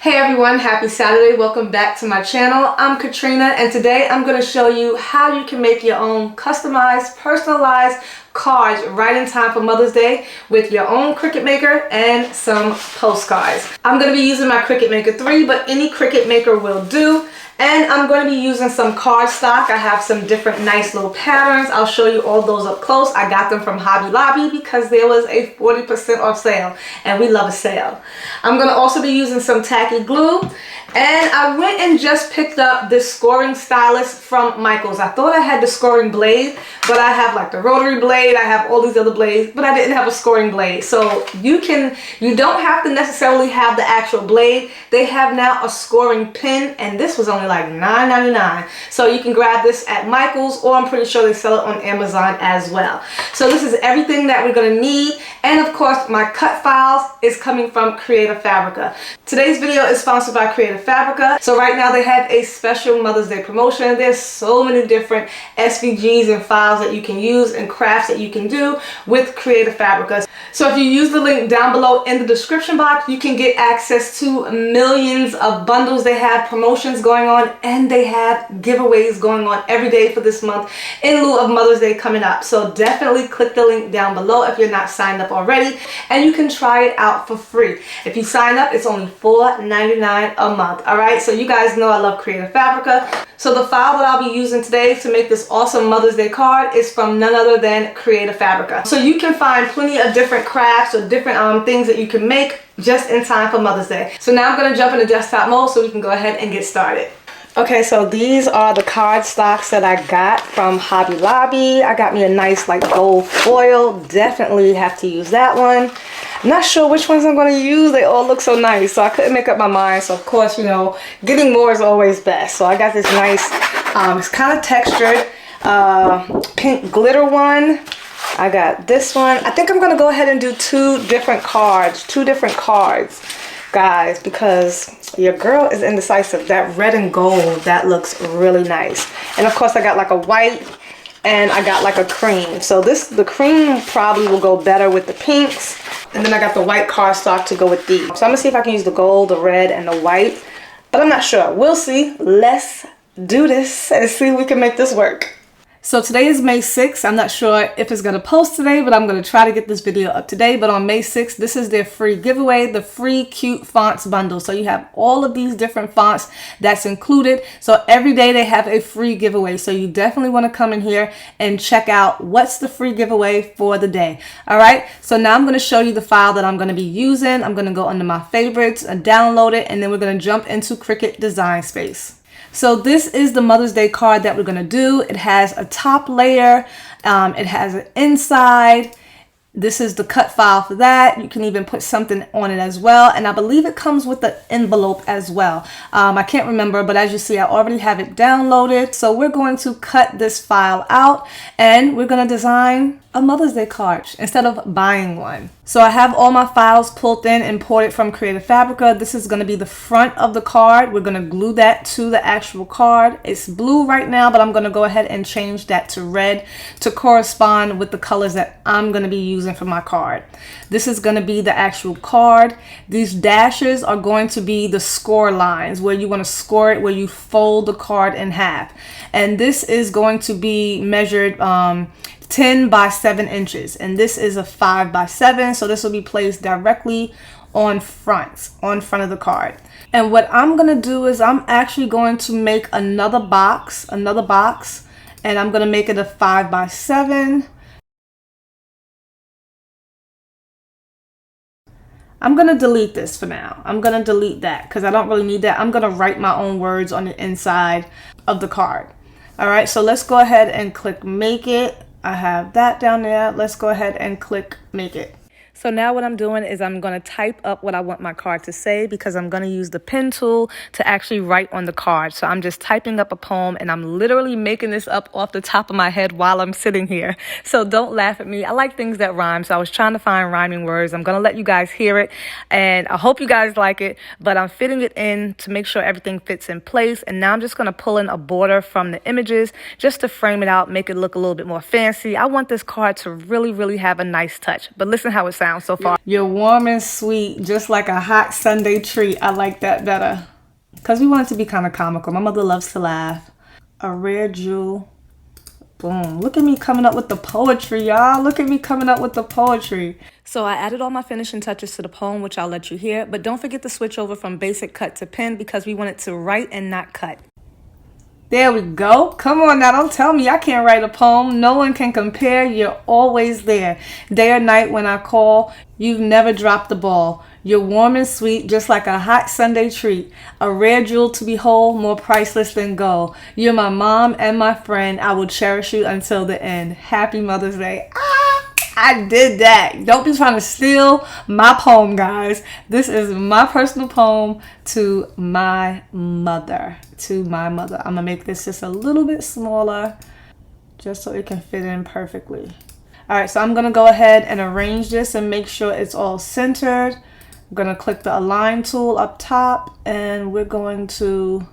Hey everyone, happy Saturday. Welcome back to my channel. I'm Katrina and today I'm going to show you how you can make your own customized, personalized cards right in time for Mother's Day with your own Cricut maker and some postcards. I'm going to be using my Cricut Maker 3, but any Cricut maker will do. And I'm going to be using some cardstock. I have some different nice little patterns. I'll show you all those up close. I got them from Hobby Lobby because there was a 40% off sale and we love a sale. I'm going to also be using some tacky glue. And I went and just picked up this scoring stylus from Michaels. I thought I had the scoring blade, but I have like the rotary blade. I have all these other blades, but I didn't have a scoring blade. So you don't have to necessarily have the actual blade. They have now a scoring pin, and this was only like $9.99. So you can grab this at Michaels, or I'm pretty sure they sell it on Amazon as well. So this is everything that we're gonna need. And of course, my cut files is coming from Creative Fabrica. Today's video is sponsored by Creative Fabrica. So right now they have a special Mother's Day promotion. There's so many different SVGs and files that you can use and crafts that you can do with Creative Fabrica. So if you use the link down below in the description box, you can get access to millions of bundles. They have promotions going on and they have giveaways going on every day for this month in lieu of Mother's Day coming up. So definitely click the link down below if you're not signed up already, and you can try it out for free. If you sign up, it's only $4.99 a month. All right, so you guys know I love Creative Fabrica. So the file that I'll be using today to make this awesome Mother's Day card is from none other than Creative Fabrica. So you can find plenty of different crafts or different things that you can make just in time for Mother's Day. So now I'm going to jump into desktop mode so we can go ahead and get started. Okay, so these are the card stocks that I got from Hobby Lobby. I got me a nice like gold foil. Definitely have to use that one. I'm not sure which ones I'm going to use. They all look so nice, so I couldn't make up my mind. So of course, you know, getting more is always best. So I got this nice, it's kind of textured, pink glitter one. I got this one. I think I'm going to go ahead and do two different cards, guys, because your girl is indecisive. That red and gold, that looks really nice. And of course I got like a white and I got like a cream. So the cream probably will go better with the pinks. And then I got the white cardstock to go with these. So I'm gonna see if I can use the gold, the red, and the white, but I'm not sure. We'll see. Let's do this and see if we can make this work. So today is May 6th. I'm not sure if it's going to post today, but I'm going to try to get this video up today. But on May 6th, this is their free giveaway, the free cute fonts bundle. So you have all of these different fonts that's included. So every day they have a free giveaway. So you definitely want to come in here and check out what's the free giveaway for the day. All right. So now I'm going to show you the file that I'm going to be using. I'm going to go under my favorites and download it. And then we're going to jump into Cricut Design Space. So this is the Mother's Day card that we're going to do. It has a top layer. It has an inside. This is the cut file for that. You can even put something on it as well. And I believe it comes with the envelope as well. I can't remember, but as you see, I already have it downloaded. So we're going to cut this file out and we're going to design a Mother's Day card instead of buying one. So I have all my files pulled in, imported from Creative Fabrica. This is going to be the front of the card. We're going to glue that to the actual card. It's blue right now, but I'm going to go ahead and change that to red to correspond with the colors that I'm going to be using for my card. This is going to be the actual card. These dashes are going to be the score lines where you want to score it, where you fold the card in half. And this is going to be measured 10 by 7 inches, and this is a 5 by 7, so this will be placed directly on front of the card. And what I'm gonna do is I'm actually going to make another box, and I'm gonna make it a 5 by 7. I'm gonna delete this for now. I'm gonna delete that because I don't really need that. I'm gonna write my own words on the inside of the card. All right, so let's go ahead and click make it. I have that down there. Let's go ahead and click make it. So now what I'm doing is I'm going to type up what I want my card to say because I'm going to use the pen tool to actually write on the card. So I'm just typing up a poem and I'm literally making this up off the top of my head while I'm sitting here. So don't laugh at me. I like things that rhyme. So I was trying to find rhyming words. I'm going to let you guys hear it and I hope you guys like it, but I'm fitting it in to make sure everything fits in place. And now I'm just going to pull in a border from the images just to frame it out, make it look a little bit more fancy. I want this card to really, really have a nice touch, but listen how it sounds. found so far. You're warm and sweet, just like a hot Sunday treat. I like that better. Because we want it to be kind of comical. My mother loves to laugh. A rare jewel. Boom. Look at me coming up with the poetry, y'all. Look at me coming up with the poetry. So I added all my finishing touches to the poem, which I'll let you hear. But don't forget to switch over from basic cut to pen because we want it to write and not cut. There we go. Come on now, don't tell me I can't write a poem. No one can compare. You're always there. Day or night when I call, you've never dropped the ball. You're warm and sweet, just like a hot Sunday treat. A rare jewel to behold, more priceless than gold. You're my mom and my friend. I will cherish you until the end. Happy Mother's Day. I did that. Don't be trying to steal my poem, guys. This is my personal poem to my mother. To my mother. I'm going to make this just a little bit smaller just so it can fit in perfectly. All right, so I'm going to go ahead and arrange this and make sure it's all centered. I'm going to click the Align tool up top and we're going to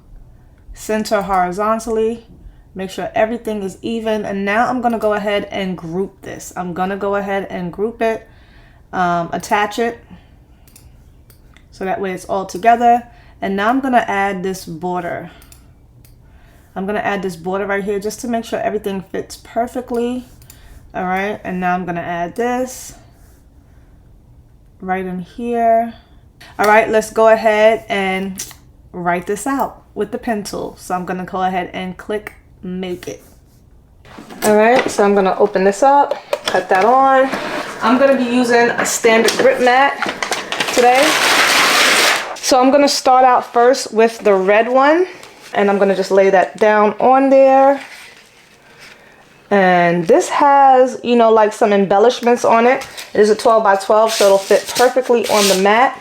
center horizontally. Make sure everything is even. And now I'm going to go ahead and group this. I'm going to go ahead and group it, attach it, so that way it's all together. And now I'm going to add this border. I'm going to add this border right here just to make sure everything fits perfectly. All right. And now I'm going to add this right in here. All right. Let's go ahead and write this out with the pen tool. So I'm going to go ahead and click Make It. All right, so I'm gonna open this up, cut that on. I'm gonna be using a standard grip mat today. So I'm gonna start out first with the red one, and I'm gonna just lay that down on there. And this has, you know, like some embellishments on it. It is a 12 by 12, so it'll fit perfectly on the mat.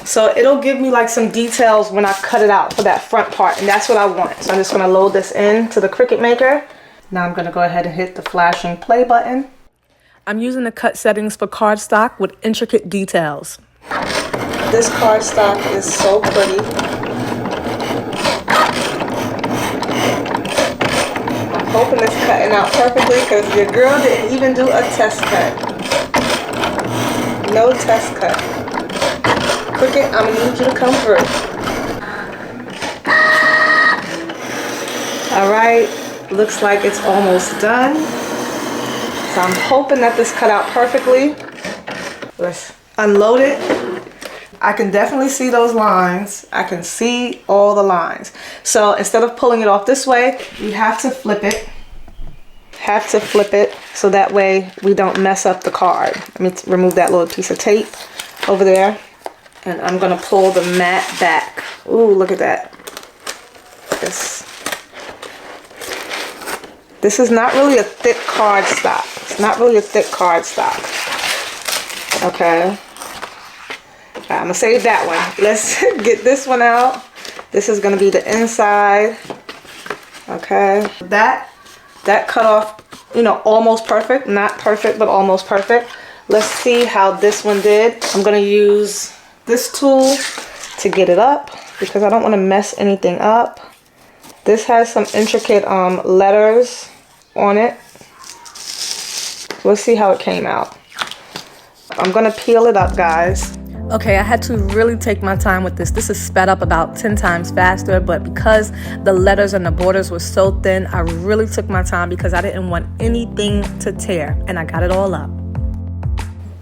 So it'll give me like some details when I cut it out for that front part, and that's what I want. So I'm just gonna load this in to the Cricut Maker. Now I'm gonna go ahead and hit the flashing play button. I'm using the cut settings for cardstock with intricate details. This cardstock is so pretty. I'm hoping it's cutting out perfectly because your girl didn't even do a test cut. No test cut. Cricut, I'm gonna need you to come through. All right, looks like it's almost done. So I'm hoping that this cut out perfectly. Let's unload it. I can definitely see those lines. I can see all the lines. So instead of pulling it off this way, we have to flip it. So that way we don't mess up the card. Let me remove that little piece of tape over there. And I'm gonna pull the mat back. Ooh, look at that. This is not really a thick cardstock. It's not really a thick cardstock. Okay. All right, I'm gonna save that one. Let's get this one out. This is gonna be the inside. Okay. That cut off, you know, almost perfect. Not perfect, but almost perfect. Let's see how this one did. I'm gonna use this tool to get it up because I don't want to mess anything up. This has some intricate letters on it. Let's see how it came out. I'm gonna peel it up, guys. Okay, I had to really take my time with this. This is sped up about 10 times faster, but because the letters and the borders were so thin, I really took my time because I didn't want anything to tear, and I got it all up.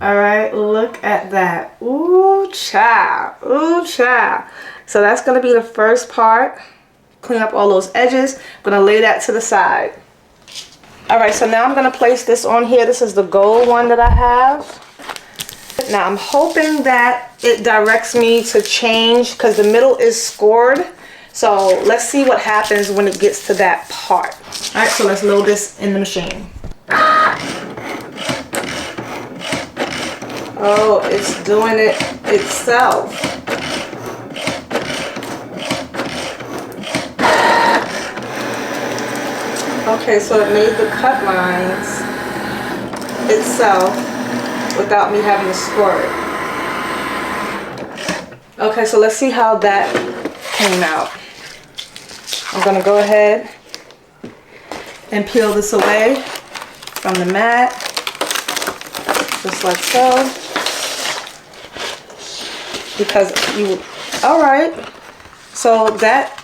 All right, look at that. Ooh, child. Ooh, child. So that's going to be the first part. Clean up all those edges. I'm going to lay that to the side. All right, so now I'm going to place this on here. This is the gold one that I have. Now I'm hoping that it directs me to change because the middle is scored. So let's see what happens when it gets to that part. All right, so let's load this in the machine. Oh, it's doing it itself. Okay, so it made the cut lines itself without me having to score it. Okay, so let's see how that came out. I'm gonna go ahead and peel this away from the mat. just like so. Because you, all right. So that,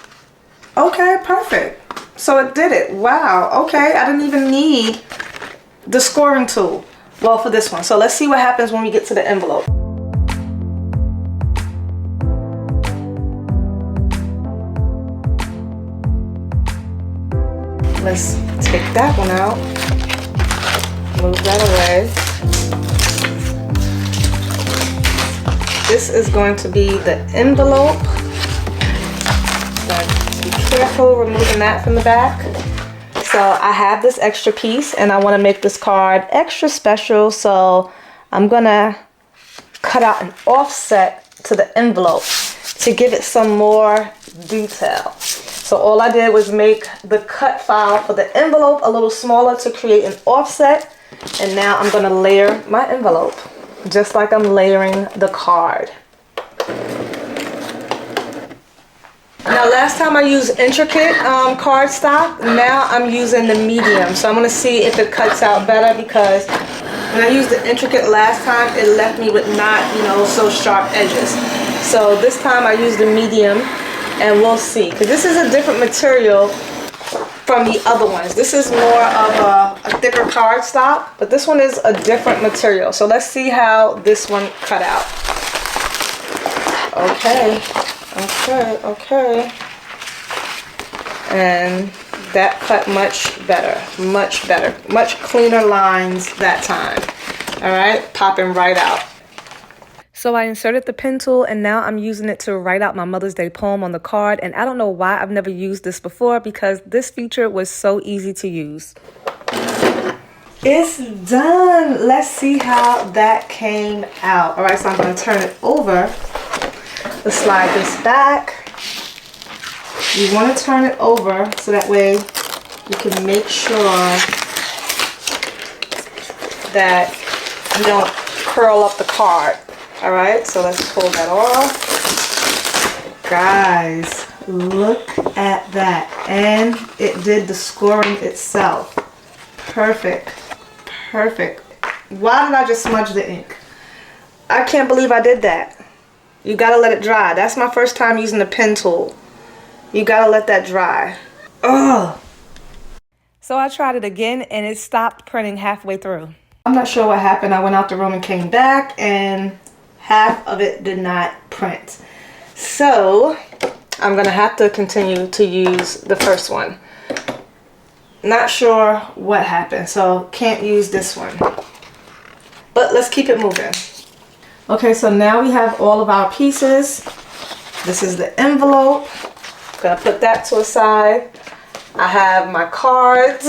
okay, perfect. So it did it. Wow. Okay, I didn't even need the scoring tool. Well, for this one. So let's see what happens when we get to the envelope. Let's take that one out. Move that away. This is going to be the envelope. Be careful removing that from the back. So I have this extra piece and I want to make this card extra special. So I'm gonna cut out an offset to the envelope to give it some more detail. So all I did was make the cut file for the envelope a little smaller to create an offset. And now I'm gonna layer my envelope, just like I'm layering the card. Now last time I used intricate cardstock, now I'm using the medium. So I'm gonna see if it cuts out better, because when I used the intricate last time, it left me with not, so sharp edges. So this time I used the medium, and we'll see. Because this is a different material from the other ones. This is more of a thicker cardstock, but this one is a different material. So let's see how this one cut out. Okay. And that cut much better, much cleaner lines that time. All right, popping right out. So I inserted the pen tool and now I'm using it to write out my Mother's Day poem on the card. And I don't know why I've never used this before, because this feature was so easy to use. It's done. Let's see how that came out. All right, so I'm going to turn it over. Let's slide this back. You want to turn it over so that way you can make sure that you don't curl up the card. All right, so let's pull that off. Guys, look at that. And it did the scoring itself. Perfect. Why did I just smudge the ink? I can't believe I did that. You gotta let it dry. That's my first time using the pen tool. You gotta let that dry. Ugh. So I tried it again and it stopped printing halfway through. I'm not sure what happened. I went out the room and came back and half of it did not print. So I'm gonna have to continue to use the first one. Not sure what happened, so can't use this one. But let's keep it moving. Okay, so now we have all of our pieces. This is the envelope. Gonna put that to a side. I have my cards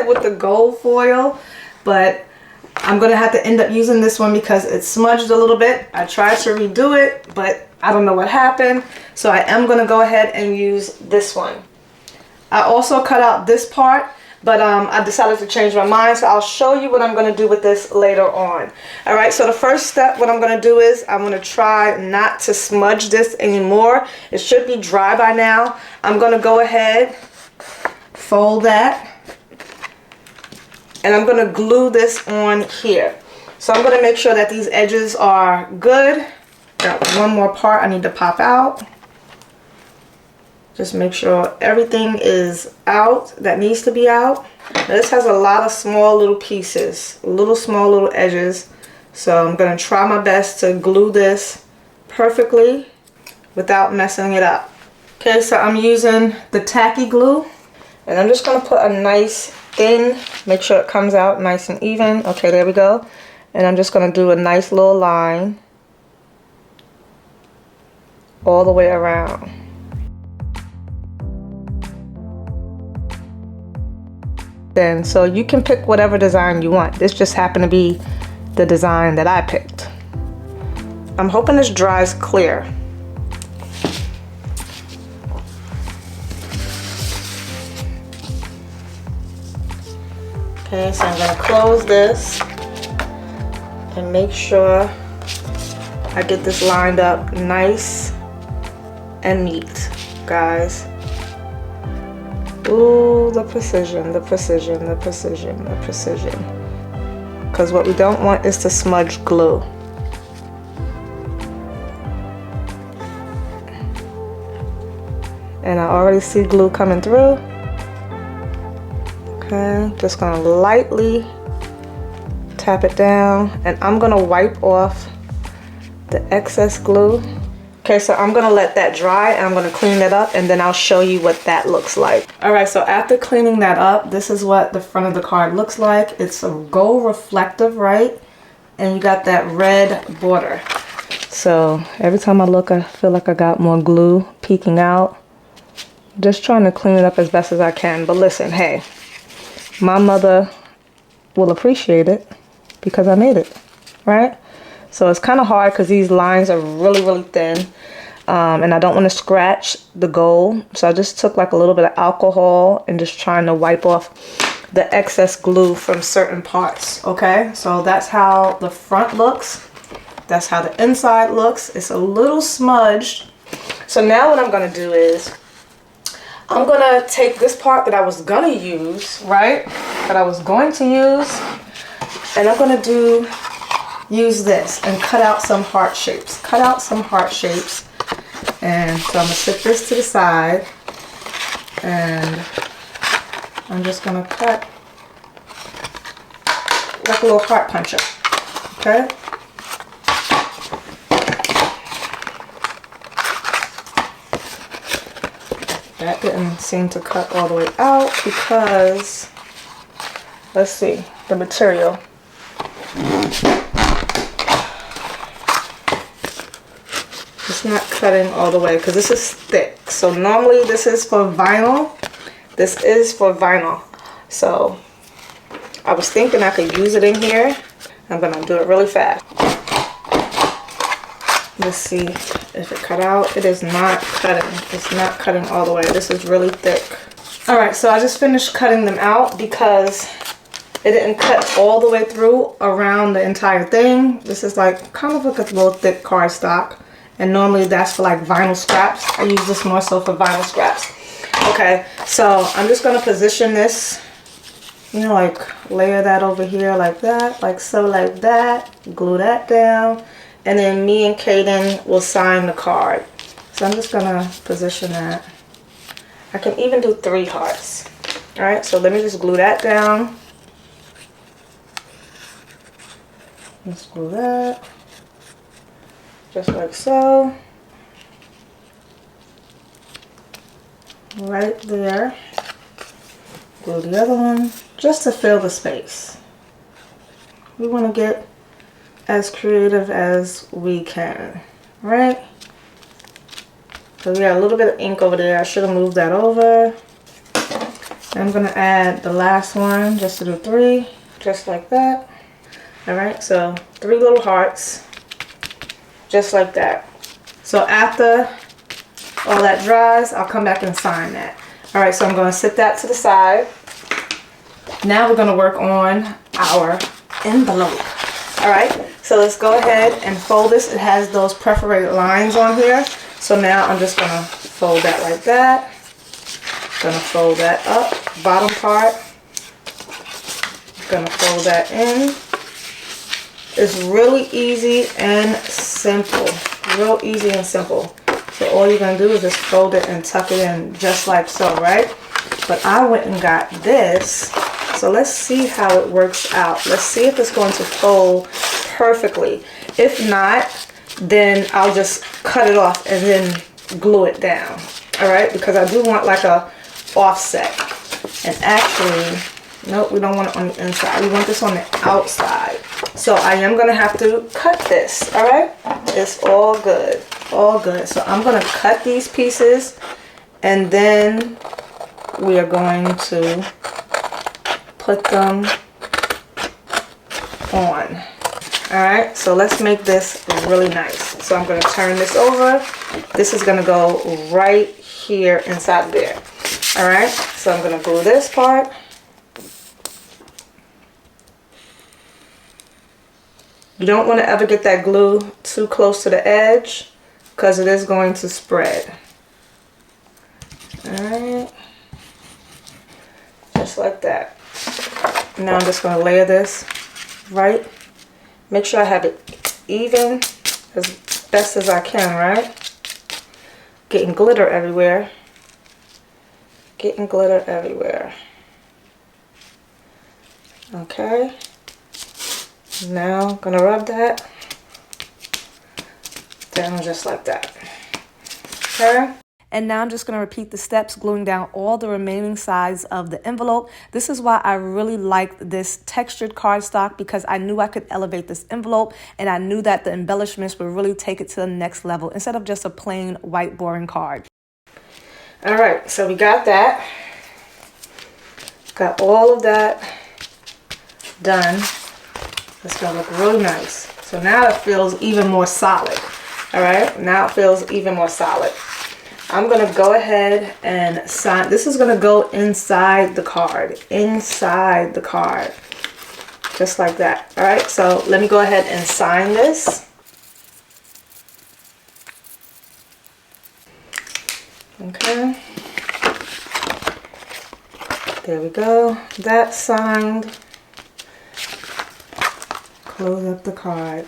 with the gold foil, but I'm gonna have to end up using this one because it smudged a little bit. I tried to redo it, but I don't know what happened. So I am gonna go ahead and use this one. I also cut out this part, but I decided to change my mind, so I'll show you what I'm going to do with this later on. All right, so the first step, what I'm going to do is I'm going to try not to smudge this anymore. It should be dry by now. I'm going to go ahead, fold that, and I'm going to glue this on here. So I'm going to make sure that these edges are good. Got one more part I need to pop out. Just make sure everything is out that needs to be out. Now this has a lot of small little pieces, small little edges. So I'm going to try my best to glue this perfectly without messing it up. Okay, so I'm using the tacky glue. And I'm just going to put a nice thin, make sure it comes out nice and even. Okay, there we go. And I'm just going to do a nice little line all the way around. Then so you can pick whatever design you want. This just happened to be the design that I picked. I'm hoping this dries clear. Okay, so I'm going to close this and make sure I get this lined up nice and neat, guys. Ooh, the precision. because what we don't want is to smudge glue. And I already see glue coming through. Okay, just gonna lightly tap it down, and I'm gonna wipe off the excess glue. Okay, so I'm gonna let that dry and I'm gonna clean that up, and then I'll show you what that looks like. All right, so after cleaning that up, this is what the front of the card looks like. It's a gold reflective, right? And you got that red border. So every time I look, I feel like I got more glue peeking out. Just trying to clean it up as best as I can. But listen, hey, my mother will appreciate it because I made it, right? So it's kind of hard because these lines are really thin, and I don't want to scratch the gold. So I just took like a little bit of alcohol and just trying to wipe off the excess glue from certain parts. Okay, so that's how the front looks. That's how the inside looks. It's a little smudged. So now what I'm gonna do is I'm gonna take this part that I was gonna use, right? That I was going to use, and I'm gonna use this and cut out some heart shapes. Cut out some heart shapes. And so I'm gonna set this to the side, and I'm just gonna cut like a little heart puncher. Okay? That didn't seem to cut all the way out because, let's see, the material. It's not cutting all the way because this is thick. So normally this is for vinyl. This is for vinyl. So I was thinking I could use it in here. I'm gonna do it really fast. Let's see if it cut out. It is not cutting. It's not cutting all the way. This is really thick. All right, so I just finished cutting them out because it didn't cut all the way through around the entire thing. This is like kind of like a little thick cardstock. And normally that's for like vinyl scraps. I use this more so for vinyl scraps. Okay, so I'm just gonna position this, you know, like layer that over here like that, like so, like that. Glue that down. And then me and Kaden will sign the card. So I'm just gonna position that. I can even do 3 hearts. All right, so let me just glue that down. Let's glue that. Just like so. Right there. Glue the other one just to fill the space. We want to get as creative as we can, right? So we got a little bit of ink over there. I should have moved that over. I'm gonna add the last one just to do 3, just like that. All right, so 3 little hearts, just like that. So after all that dries, I'll come back and sign that. All right, so I'm gonna sit that to the side. Now we're gonna work on our envelope. All right, so let's go ahead and fold this. It has those perforated lines on here. So now I'm just gonna fold that like that. Gonna fold that up, bottom part. Gonna fold that in. It's really easy and simple. Real easy and simple. So all you're gonna do is just fold it and tuck it in just like so, right? But I went and got this. So let's see how it works out. Let's see if it's going to fold perfectly. If not, then I'll just cut it off and then glue it down. All right, because I do want like a offset. And actually, nope, we don't want it on the inside. We want this on the outside. So I am gonna have to cut this, all right? It's all good, all good. So I'm gonna cut these pieces and then we are going to put them on. All right, so let's make this really nice. So I'm gonna turn this over. This is gonna go right here inside there. All right, so I'm gonna glue this part. You don't want to ever get that glue too close to the edge because it is going to spread. All right, just like that. Now I'm just going to layer this right. Make sure I have it even as best as I can, right? Getting glitter everywhere. Getting glitter everywhere. Okay. Now I'm gonna rub that down just like that. Okay. And now I'm just going to repeat the steps, gluing down all the remaining sides of the envelope. This is why I really liked this textured cardstock, because I knew I could elevate this envelope and I knew that the embellishments would really take it to the next level instead of just a plain white boring card. All right, so we got that. Got all of that done. It's going to look really nice. So now it feels even more solid. All right, now it feels even more solid. I'm going to go ahead and sign. This is going to go inside the card. Inside the card. Just like that. All right, so let me go ahead and sign this. Okay. There we go. That's signed. Close up the card.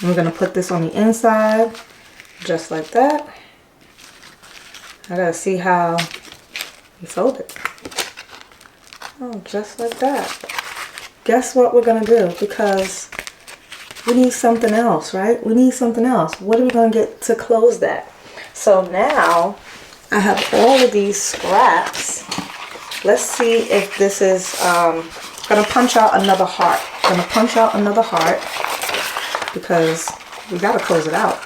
I'm going to put this on the inside, just like that. I got to see how you fold it. Oh, just like that. Guess what we're going to do? Because we need something else, right? We need something else. What are we going to get to close that? So now I have all of these scraps. Let's see if this is going to punch out another heart. Going to punch out another heart, because we got to close it out.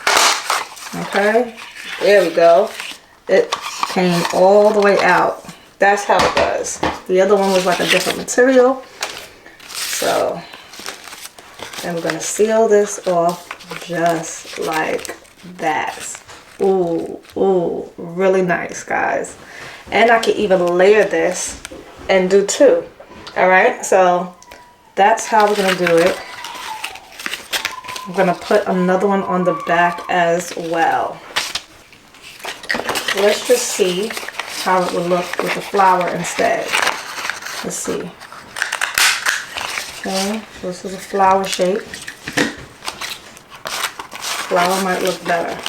Okay, there we go. It came all the way out. That's how it was. The other one was like a different material. So then we're going to seal this off just like that. Ooh, ooh, really nice, guys. And I can even layer this and do two. All right, so that's how we're going to do it. I'm going to put another one on the back as well. Let's just see how it would look with the flower instead. Let's see. Okay, so this is a flower shape. Flower might look better.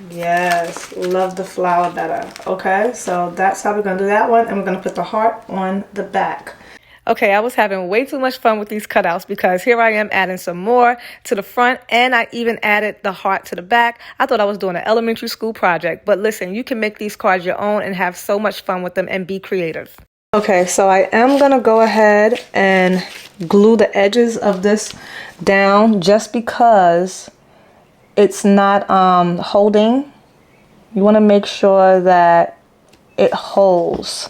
Yes, love the flower better. Okay, so that's how we're going to do that one. And we're going to put the heart on the back. Okay, I was having way too much fun with these cutouts, because here I am adding some more to the front, and I even added the heart to the back. I thought I was doing an elementary school project, but listen, you can make these cards your own and have so much fun with them and be creative. Okay, so I am going to go ahead and glue the edges of this down just because it's not holding. You want to make sure that it holds,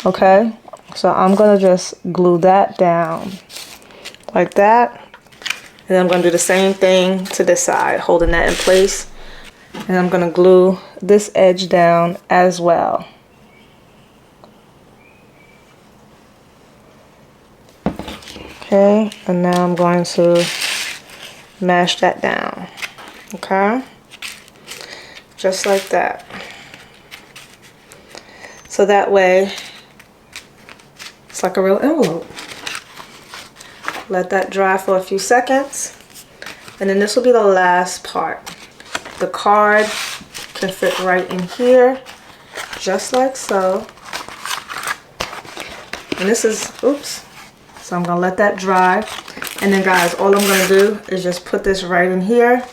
okay? So I'm going to just glue that down like that. And then I'm going to do the same thing to this side, holding that in place. And I'm going to glue this edge down as well. Okay, and now I'm going to mash that down. Okay, just like that. So that way, it's like a real envelope. Let that dry for a few seconds. And then this will be the last part. The card can fit right in here, just like so. And this is, oops. So I'm gonna let that dry. And then guys, all I'm gonna do is just put this right in here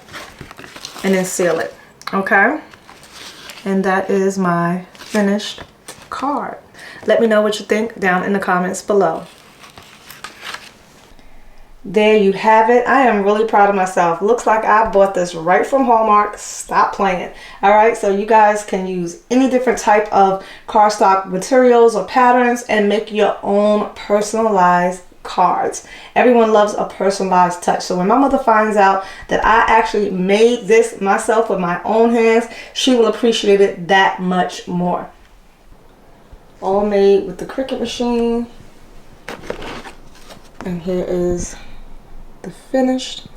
and then seal it, okay? And that is my finished card. Let me know what you think down in the comments below. There you have it. I am really proud of myself. Looks like I bought this right from Hallmark. Stop playing. All right, so you guys can use any different type of cardstock materials or patterns and make your own personalized cards. Everyone loves a personalized touch. So when my mother finds out that I actually made this myself with my own hands, she will appreciate it that much more. All made with the Cricut machine. And here is the finished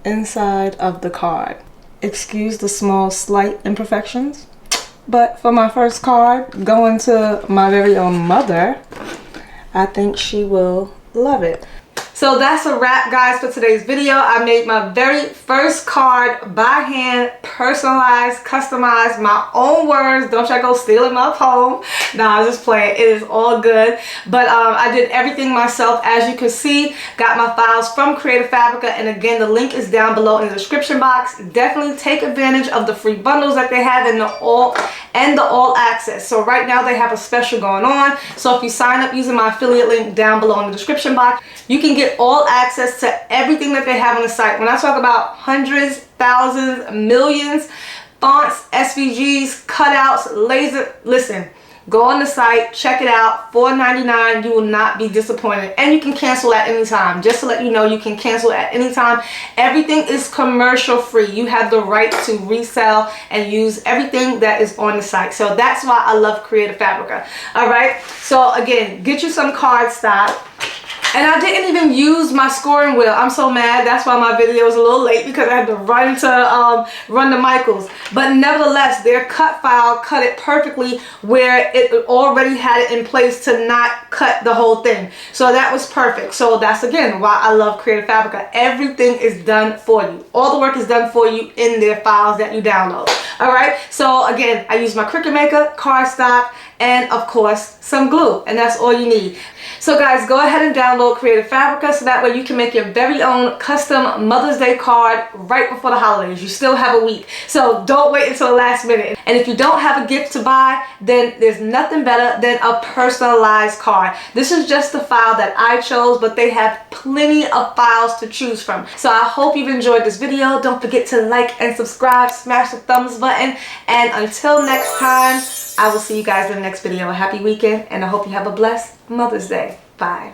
inside of the card. Excuse the small slight imperfections, but for my first card going to my very own mother, I think she will love it. So that's a wrap, guys, for today's video. I made my very first card by hand, personalized, customized, my own words. Don't y'all go stealing my poem. Nah, I was just playing. It is all good. But I did everything myself, as you can see. Got my files from Creative Fabrica, and again, the link is down below in the description box. Definitely take advantage of the free bundles that they have in the all access. So right now they have a special going on. So if you sign up using my affiliate link down below in the description box, you can get all access to everything that they have on the site. When I talk about hundreds, thousands, millions, fonts, SVGs, cutouts, laser, listen, go on the site, check it out, $4.99. You will not be disappointed, and you can cancel at any time. Just to let you know, you can cancel at any time. Everything is commercial free. You have the right to resell and use everything that is on the site. So that's why I love Creative Fabrica. All right, so again, get you some cardstock. And I didn't even use my scoring wheel. I'm so mad. That's why my video was a little late, because I had to run to run to Michael's. But nevertheless, their cut file cut it perfectly, where it already had it in place to not cut the whole thing. So that was perfect. So that's again why I love Creative Fabrica. Everything is done for you. All the work is done for you in their files that you download. All right. So again, I use my Cricut maker, cardstock, and of course some glue, and that's all you need. So guys, go ahead and download Creative Fabrica so that way you can make your very own custom Mother's Day card right before the holidays. You still have a week, so don't wait until the last minute. And if you don't have a gift to buy, then there's nothing better than a personalized card. This is just the file that I chose, but they have plenty of files to choose from. So I hope you've enjoyed this video. Don't forget to like and subscribe, smash the thumbs button, and until next time, I will see you guys in the next video. A happy weekend, and I hope you have a blessed Mother's Day. Bye.